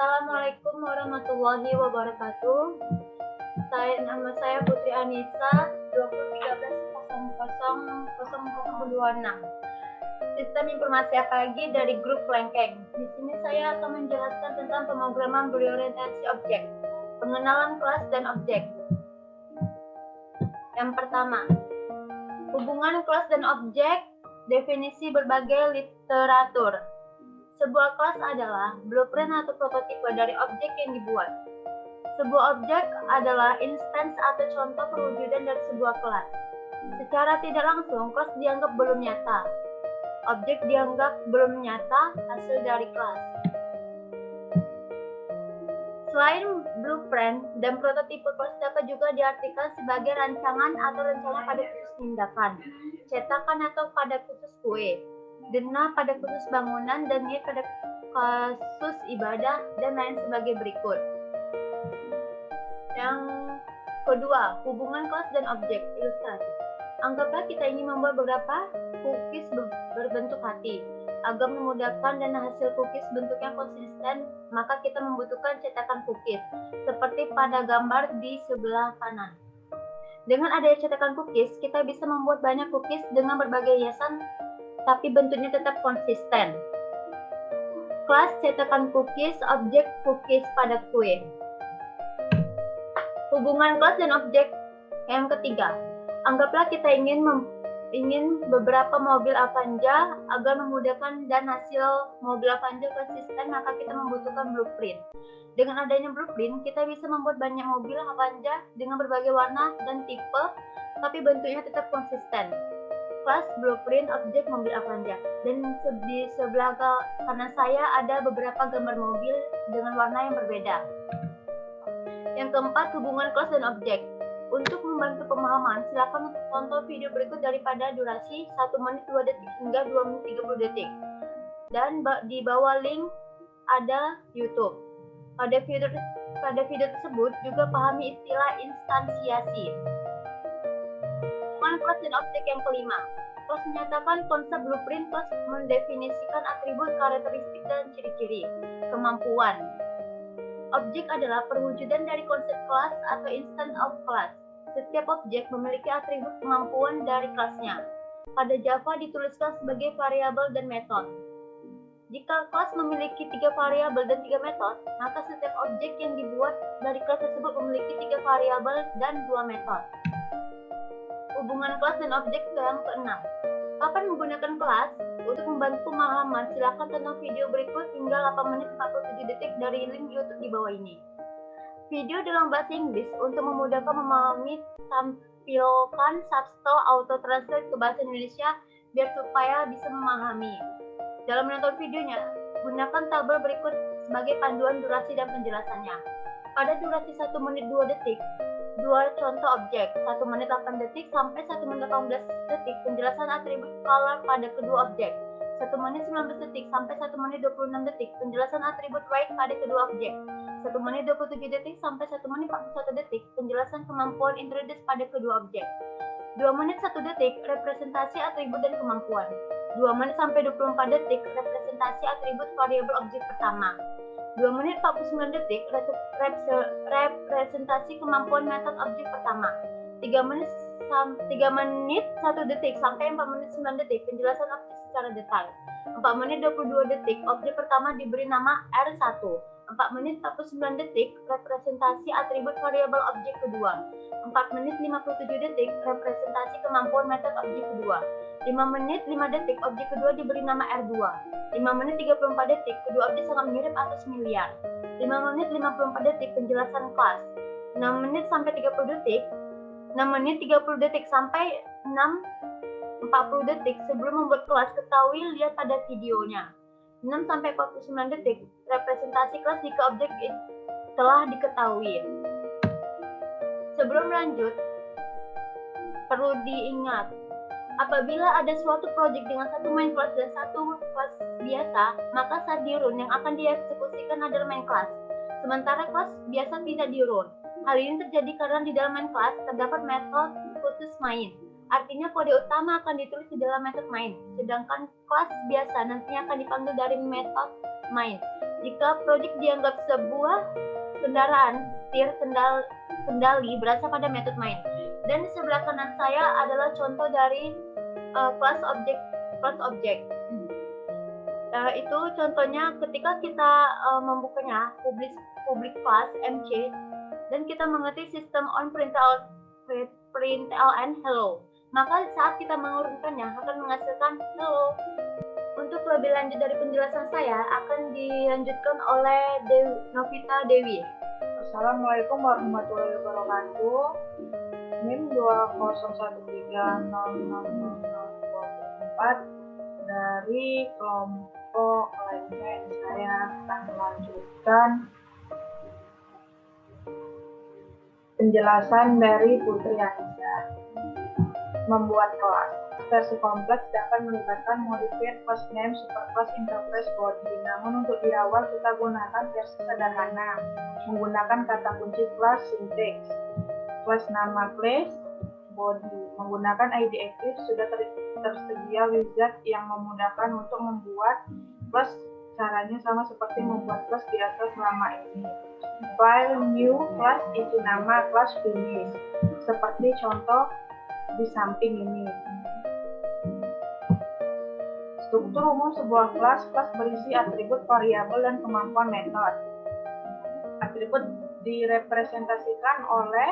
Assalamualaikum warahmatullahi wabarakatuh. Nama saya Putri Anissa, 2013-000026. Sistem Informasi APAGI dari Grup Lengkeng. Di sini saya akan menjelaskan tentang pemrograman berorientasi objek, pengenalan kelas dan objek. Yang pertama, hubungan kelas dan objek, definisi berbagai literatur. Sebuah kelas adalah blueprint atau prototipe dari objek yang dibuat. Sebuah objek adalah instance atau contoh perwujudan dari sebuah kelas. Secara tidak langsung, kelas dianggap belum nyata. Objek dianggap belum nyata hasil dari kelas. Selain blueprint dan prototipe, kelas dapat juga diartikan sebagai rancangan atau rencana pada khusus tindakan, cetakan atau pada khusus kue, dena pada khusus bangunan, dan niat pada kasus ibadah, dan lain sebagai berikut. Yang kedua, hubungan kelas dan objek, ilustrasi. Anggaplah kita ingin membuat beberapa cookies berbentuk hati. Agar memudahkan dan hasil cookies bentuknya konsisten, maka kita membutuhkan cetakan cookies, seperti pada gambar di sebelah kanan. Dengan adanya cetakan cookies, kita bisa membuat banyak cookies dengan berbagai hiasan, tapi bentuknya tetap konsisten. Kelas cetakan cookies, objek cookies pada kue. Hubungan kelas dan objek yang ketiga. Anggaplah kita ingin beberapa mobil Avanza. Agar memudahkan dan hasil mobil Avanza konsisten, maka kita membutuhkan blueprint. Dengan adanya blueprint, kita bisa membuat banyak mobil Avanza dengan berbagai warna dan tipe, tapi bentuknya tetap konsisten. Kelas blueprint objek mobil Avanza. Dan di sebelah kanan saya ada beberapa gambar mobil dengan warna yang berbeda. Yang keempat, hubungan kelas dan objek. Untuk membantu pemahaman, silakan tonton video berikut daripada durasi 1 menit 2 detik hingga 2 menit 30 detik. Dan di bawah link ada YouTube. Pada video tersebut juga pahami istilah instansiasi. Hubungan kelas dan objek yang kelima. Kelas menyatakan konsep blueprint, kelas mendefinisikan atribut, karakteristik, dan ciri-ciri kemampuan. Objek adalah perwujudan dari konsep kelas atau instance of class. Setiap objek memiliki atribut kemampuan dari kelasnya. Pada Java dituliskan sebagai variabel dan metode. Jika kelas memiliki 3 variabel dan 3 metode, maka setiap objek yang dibuat dari kelas tersebut memiliki 3 variabel dan 2 metode. Hubungan kelas dan objek yang keenam. Kapan menggunakan kelas? Untuk membantu pemahaman, silakan tonton video berikut hingga 8 menit 47 detik dari link YouTube di bawah ini. Video dalam bahasa Inggris untuk memudahkan memahami, tampilkan subtitle auto translate ke bahasa Indonesia biar supaya bisa memahami. Dalam menonton videonya, gunakan tabel berikut sebagai panduan durasi dan penjelasannya. Pada durasi 1 menit 2 detik, 2 contoh objek, 1 menit 8 detik sampai 1 menit 18 detik penjelasan atribut color pada kedua objek. 1 menit 19 detik sampai 1 menit 26 detik penjelasan atribut weight pada kedua objek. 1 menit 27 detik sampai 1 menit 41 detik penjelasan kemampuan introduce pada kedua objek. 2 menit 1 detik representasi atribut dan kemampuan. 2 menit sampai 24 detik representasi atribut variabel objek pertama. 2 menit 49 detik representasi kemampuan metode objek pertama. 3 menit 1 detik sampai 4 menit 9 detik penjelasan objek secara detail. 4 menit 22 detik objek pertama diberi nama R1. 4 menit 49 detik representasi atribut variabel objek kedua. 4 menit 57 detik representasi kemampuan metode objek kedua. 5 menit 5 detik objek kedua diberi nama R2. 5 menit 34 detik kedua objek sangat mirip atau familiar. 5 menit 54 detik penjelasan kelas. 6 menit sampai 30 detik 6 menit 30 detik sampai 6:40 detik sebelum membuat kelas, ketahui lihat pada videonya. 6 sampai 49 detik representasi kelas jika objek telah diketahui. Sebelum lanjut, perlu diingat, apabila ada suatu proyek dengan satu main kelas dan satu kelas biasa, maka saat di-run yang akan dieksekusikan adalah main kelas, sementara kelas biasa tidak di-run. Hal ini terjadi karena di dalam main kelas terdapat metode khusus main. Artinya kode utama akan ditulis di dalam metode main, sedangkan kelas biasa nantinya akan dipanggil dari metode main. Jika project dianggap sebuah kendaraan setir kendali berasal pada metode main. Dan di sebelah kanan saya adalah contoh dari class object. Itu contohnya ketika kita membukanya public class MC dan kita mengerti sistem on print and hello, maka saat kita mengurutkannya akan menghasilkan hello. Untuk lebih lanjut dari penjelasan saya akan dilanjutkan oleh Novita Dewi. Assalamualaikum warahmatullahi wabarakatuh. NIM 2013000024 dari kelompok lainnya. Saya akan melanjutkan penjelasan dari Putri Anissa. Membuat kelas versi kompleks dapat melibatkan modifier class name, superclass, interface, body. Namun untuk di awal kita gunakan versi sederhana menggunakan kata kunci class syntax, class nama class, body. Menggunakan ID Eclipse sudah tersedia wizard yang memudahkan untuk membuat class. Caranya sama seperti membuat class di atas selama ini. File new class, isi nama class, finish. Seperti contoh di samping ini. Struktur umum sebuah kelas berisi atribut, variabel, dan kemampuan metode. Atribut direpresentasikan oleh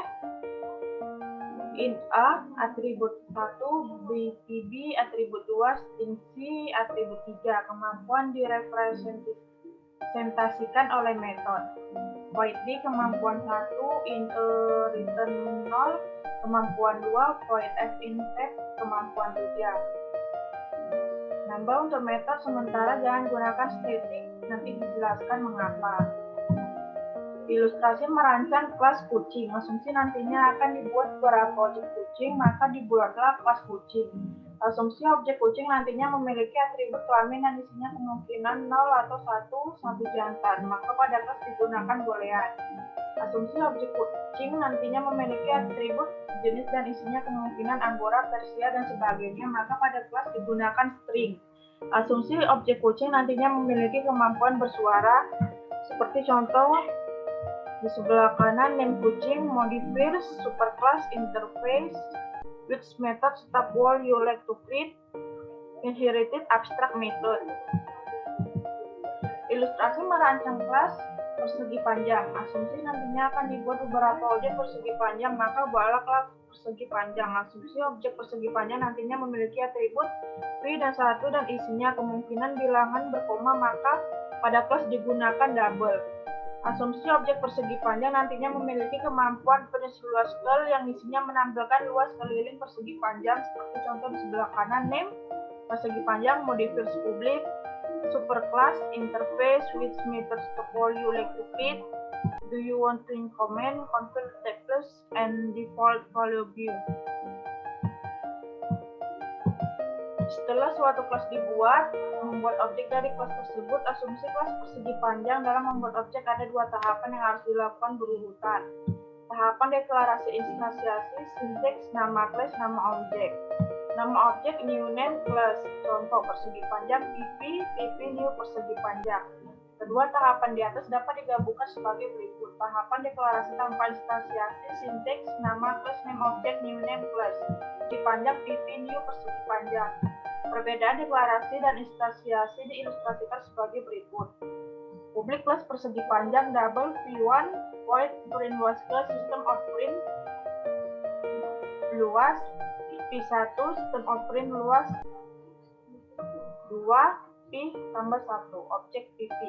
int a, atribut 1, btb, atribut 2, string c, atribut 3. Kemampuan direpresentasikan oleh metode. Void d, kemampuan 1, int a, return 0, kemampuan 2, void f inset, kemampuan 3. Nambah untuk metode sementara jangan gunakan static, nanti dijelaskan mengapa. Ilustrasi merancang kelas kucing. Asumsi nantinya akan dibuat beberapa objek kucing, maka dibuatlah kelas kucing. Asumsi objek kucing nantinya memiliki atribut kelamin dan isinya kemungkinan 0 atau 1 jantan, maka pada kelas digunakan boolean. Asumsi objek kucing nantinya memiliki atribut jenis dan isinya kemungkinan Angora, Persia, dan sebagainya, maka pada kelas digunakan string. Asumsi objek kucing nantinya memiliki kemampuan bersuara, seperti contoh di sebelah kanan, name kucing, modifiers, superclass, interface, which method, stop wall you like to print, inherited, abstract method. Ilustrasi merancang kelas persegi panjang. Asumsi nantinya akan dibuat beberapa objek persegi panjang, maka buatlah kelas persegi panjang. Asumsi objek persegi panjang nantinya memiliki atribut free dan 1 dan isinya kemungkinan bilangan berkoma, maka pada kelas digunakan double. Asumsi objek persegi panjang nantinya memiliki kemampuan finish luas scale yang isinya menampilkan luas keliling persegi panjang, seperti contoh di sebelah kanan, name persegi panjang, modifiers public, superclass, interface, which methods to call you like to fit, do you want to increment, control text, and default value view. Setelah suatu kelas dibuat, membuat objek dari kelas tersebut, asumsi kelas persegi panjang. Dalam membuat objek ada 2 tahapan yang harus dilakukan berurutan. Tahapan deklarasi instansiasi, sinteks, nama kelas, nama objek. Nama objek new name class, contoh persegi panjang pp new persegi panjang. Kedua tahapan di atas dapat digabungkan sebagai berikut. Tahapan deklarasi tanpa instansiasi, sinteks, nama class, name object, new name class, persegi panjang pp new persegi panjang. Perbedaan deklarasi dan instansiasi diilustrasikan sebagai berikut. Public class persegi panjang double v1 void print luas class system out print luas p1 system out print luas 2 p tambah 1 objek pp.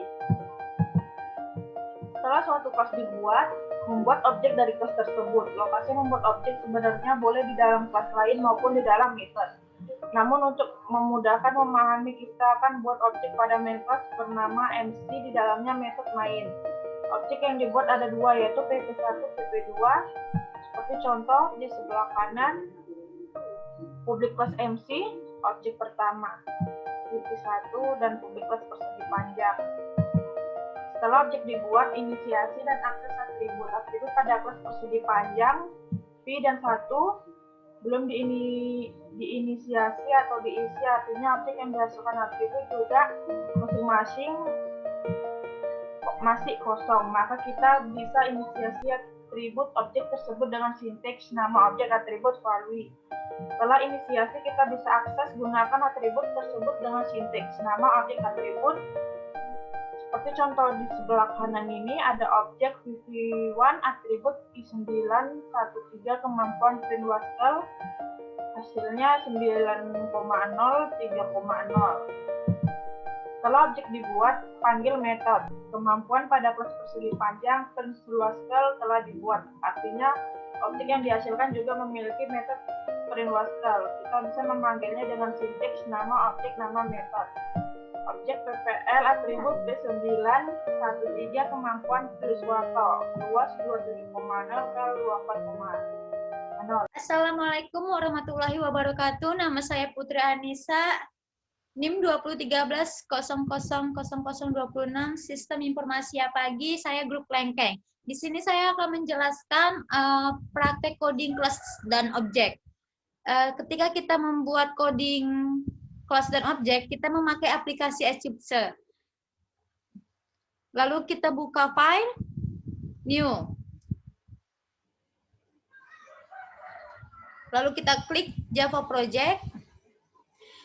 Setelah suatu kelas dibuat, membuat objek dari kelas tersebut. Lokasi membuat objek sebenarnya boleh di dalam kelas lain maupun di dalam method. Namun untuk memudahkan memahami, kita akan buat objek pada main class bernama MC, di dalamnya method main. Objek yang dibuat ada 2, yaitu pp1, pp2. Seperti contoh di sebelah kanan, public class MC, objek pertama, pp1 dan public class persegi panjang. Setelah objek dibuat, inisiasi dan akses atribut. Atribut pada kelas persegi panjang, p dan 1, belum diinisiasi atau diisi, artinya objek yang dihasilkan atribut juga masing-masing masih kosong, maka kita bisa inisiasi atribut objek tersebut dengan sinteks nama objek atribut value. Setelah inisiasi, kita bisa akses gunakan atribut tersebut dengan sinteks nama objek atribut. Seperti contoh di sebelah kanan ini ada objek VV1 atribut I913 kemampuan print Wascal, hasilnya 9,0 3,0. Setelah objek dibuat, panggil metode. Kemampuan pada kelas persegi panjang print Wascal telah dibuat. Artinya objek yang dihasilkan juga memiliki metode print Wascal. Kita bisa memanggilnya dengan sinteks nama objek nama metode. Objek PPL atribut B913 kemampuan tulis Wascal luas 27,0 ke 24,0. Assalamualaikum warahmatullahi wabarakatuh. Nama saya Putri Anissa, NIM 2013000026, Sistem Informasi Pagi, saya grup Lengkeng. Di sini saya akan menjelaskan praktek coding kelas dan objek. Ketika kita membuat coding kelas dan objek, kita memakai aplikasi Eclipse. Lalu kita buka file, new. Lalu kita klik Java Project.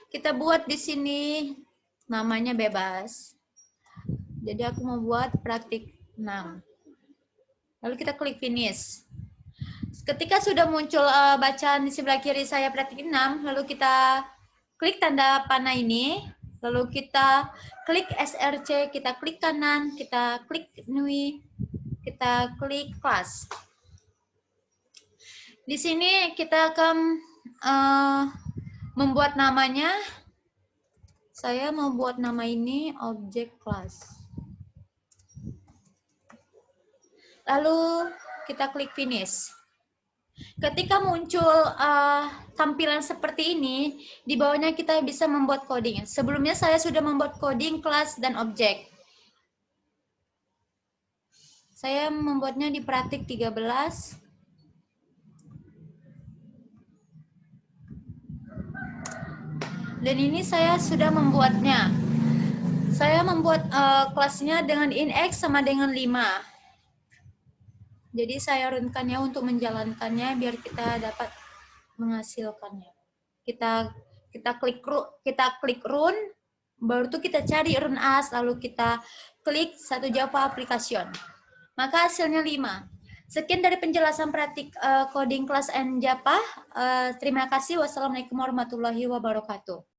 Kita buat di sini namanya bebas. Jadi aku mau buat praktik 6. Lalu kita klik finish. Ketika sudah muncul bacaan di sebelah kiri saya praktik 6, lalu kita klik tanda panah ini, lalu kita klik SRC, kita klik kanan, kita klik new, kita klik class. Di sini kita akan membuat namanya. Saya mau buat nama ini object class. Lalu kita klik finish. Ketika muncul tampilan seperti ini, di bawahnya kita bisa membuat coding. Sebelumnya saya sudah membuat coding kelas dan objek. Saya membuatnya di praktik 13. Dan ini saya sudah membuatnya. Saya membuat kelasnya dengan index sama dengan 5. Jadi saya runkannya untuk menjalankannya biar kita dapat menghasilkannya. Kita klik run, baru itu kita cari run as, lalu kita klik satu Java application. Maka hasilnya 5. Sekian dari penjelasan praktik coding kelas and Java. Terima kasih. Wassalamualaikum warahmatullahi wabarakatuh.